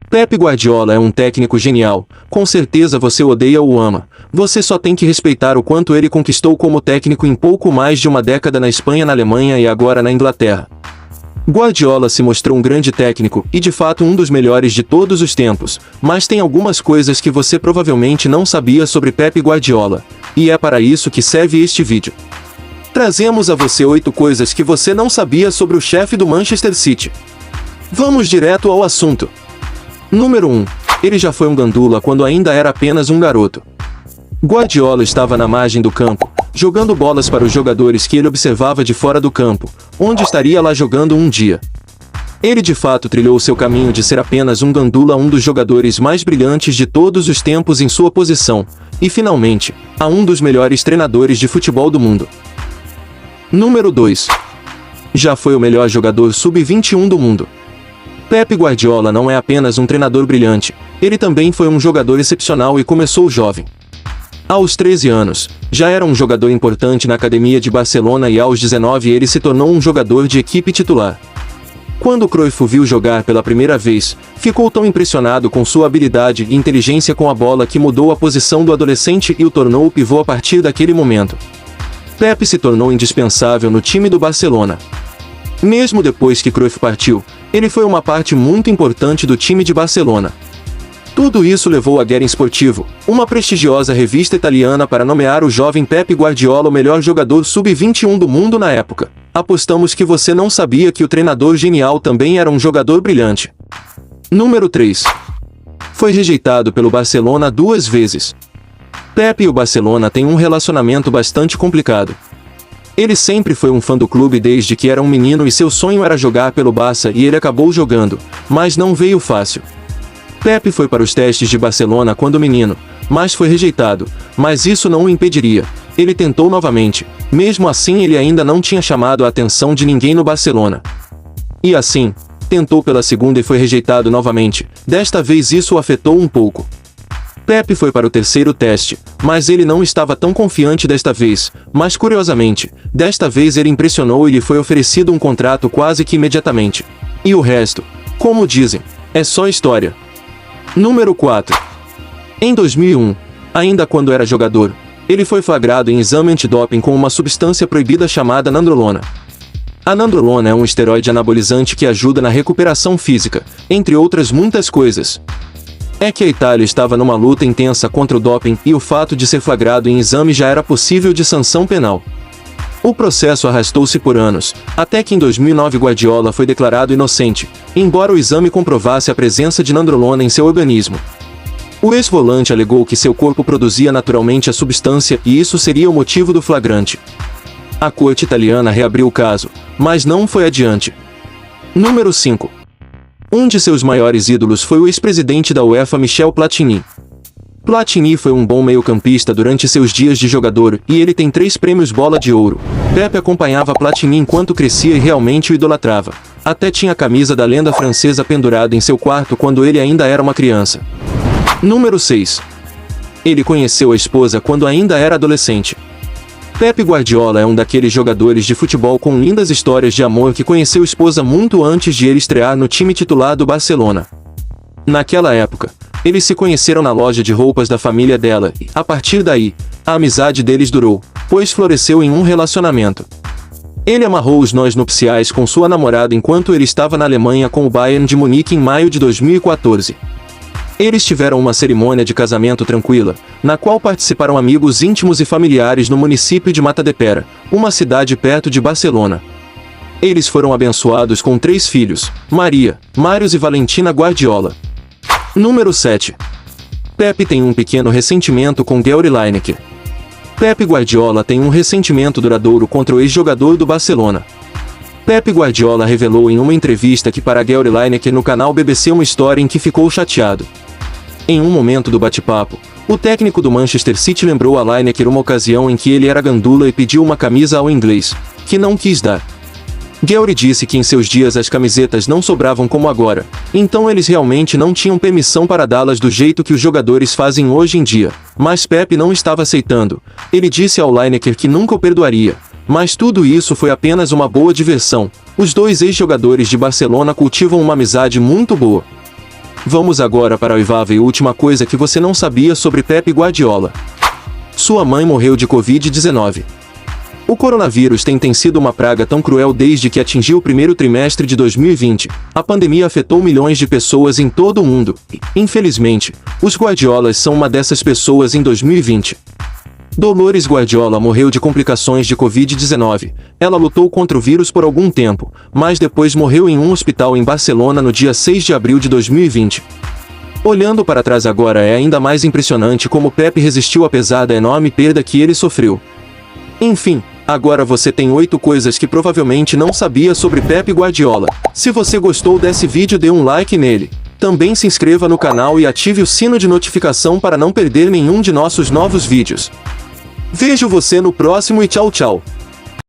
Pep Guardiola é um técnico genial, com certeza você odeia ou ama, você só tem que respeitar o quanto ele conquistou como técnico em pouco mais de uma década na Espanha, na Alemanha e agora na Inglaterra. Guardiola se mostrou um grande técnico e de fato um dos melhores de todos os tempos, mas tem algumas coisas que você provavelmente não sabia sobre Pep Guardiola, e é para isso que serve este vídeo. Trazemos a você 8 coisas que você não sabia sobre o chefe do Manchester City. Vamos direto ao assunto. Número 1. Ele já foi um gandula quando ainda era apenas um garoto. Guardiola estava na margem do campo, jogando bolas para os jogadores que ele observava de fora do campo, onde estaria lá jogando um dia. Ele de fato trilhou seu caminho de ser apenas um gandula, um dos jogadores mais brilhantes de todos os tempos em sua posição, e finalmente, a um dos melhores treinadores de futebol do mundo. Número 2. Já foi o melhor jogador sub-21 do mundo. Pep Guardiola não é apenas um treinador brilhante, ele também foi um jogador excepcional e começou jovem. Aos 13 anos, já era um jogador importante na academia de Barcelona e aos 19 ele se tornou um jogador de equipe titular. Quando Cruyff o viu jogar pela primeira vez, ficou tão impressionado com sua habilidade e inteligência com a bola que mudou a posição do adolescente e o tornou o pivô a partir daquele momento. Pep se tornou indispensável no time do Barcelona. Mesmo depois que Cruyff partiu, ele foi uma parte muito importante do time de Barcelona. Tudo isso levou a Guerra Sportivo, uma prestigiosa revista italiana, para nomear o jovem Pep Guardiola o melhor jogador sub-21 do mundo na época. Apostamos que você não sabia que o treinador genial também era um jogador brilhante. Número 3. Foi rejeitado pelo Barcelona 2 vezes. Pep e o Barcelona têm um relacionamento bastante complicado. Ele sempre foi um fã do clube desde que era um menino e seu sonho era jogar pelo Barça e ele acabou jogando, mas não veio fácil. Pep foi para os testes de Barcelona quando menino, mas foi rejeitado, mas isso não o impediria. Ele tentou novamente, mesmo assim ele ainda não tinha chamado a atenção de ninguém no Barcelona. E assim, tentou pela segunda e foi rejeitado novamente, desta vez isso o afetou um pouco. Pep foi para o terceiro teste, mas ele não estava tão confiante desta vez, mas curiosamente, desta vez ele impressionou e lhe foi oferecido um contrato quase que imediatamente. E o resto, como dizem, é só história. Número 4. Em 2001, ainda quando era jogador, ele foi flagrado em exame antidoping com uma substância proibida chamada nandrolona. A nandrolona é um esteroide anabolizante que ajuda na recuperação física, entre outras muitas coisas. É que a Itália estava numa luta intensa contra o doping e o fato de ser flagrado em exame já era possível de sanção penal. O processo arrastou-se por anos, até que em 2009 Guardiola foi declarado inocente, embora o exame comprovasse a presença de nandrolona em seu organismo. O ex-volante alegou que seu corpo produzia naturalmente a substância e isso seria o motivo do flagrante. A corte italiana reabriu o caso, mas não foi adiante. Número 5. Um de seus maiores ídolos foi o ex-presidente da UEFA Michel Platini. Platini foi um bom meio-campista durante seus dias de jogador e ele tem 3 prêmios Bola de Ouro. Pep acompanhava Platini enquanto crescia e realmente o idolatrava. Até tinha a camisa da lenda francesa pendurada em seu quarto quando ele ainda era uma criança. Número 6. Ele conheceu a esposa quando ainda era adolescente. Pep Guardiola é um daqueles jogadores de futebol com lindas histórias de amor que conheceu esposa muito antes de ele estrear no time titular do Barcelona. Naquela época, eles se conheceram na loja de roupas da família dela e, a partir daí, a amizade deles durou, pois floresceu em um relacionamento. Ele amarrou os nós nupciais com sua namorada enquanto ele estava na Alemanha com o Bayern de Munique em maio de 2014. Eles tiveram uma cerimônia de casamento tranquila, na qual participaram amigos íntimos e familiares no município de Matadepera, uma cidade perto de Barcelona. Eles foram abençoados com 3 filhos, Maria, Marius e Valentina Guardiola. Número 7. Pep tem um pequeno ressentimento com Gary Lineker. Pep Guardiola tem um ressentimento duradouro contra o ex-jogador do Barcelona. Pep Guardiola revelou em uma entrevista que para Gary Lineker no canal BBC uma história em que ficou chateado. Em um momento do bate-papo, o técnico do Manchester City lembrou a Lineker uma ocasião em que ele era gandula e pediu uma camisa ao inglês, que não quis dar. Gary disse que em seus dias as camisetas não sobravam como agora, então eles realmente não tinham permissão para dá-las do jeito que os jogadores fazem hoje em dia, mas Pep não estava aceitando. Ele disse ao Lineker que nunca o perdoaria, mas tudo isso foi apenas uma boa diversão. Os dois ex-jogadores de Barcelona cultivam uma amizade muito boa. Vamos agora para a oivável e última coisa que você não sabia sobre Pep Guardiola. Sua mãe morreu de Covid-19. O coronavírus tem sido uma praga tão cruel desde que atingiu o primeiro trimestre de 2020. A pandemia afetou milhões de pessoas em todo o mundo. E, infelizmente, os Guardiolas são uma dessas pessoas em 2020. Dolores Guardiola morreu de complicações de Covid-19. Ela lutou contra o vírus por algum tempo, mas depois morreu em um hospital em Barcelona no dia 6 de abril de 2020. Olhando para trás agora é ainda mais impressionante como Pep resistiu apesar da enorme perda que ele sofreu. Enfim, agora você tem 8 coisas que provavelmente não sabia sobre Pep Guardiola. Se você gostou desse vídeo, dê um like nele. Também se inscreva no canal e ative o sino de notificação para não perder nenhum de nossos novos vídeos. Vejo você no próximo e tchau tchau.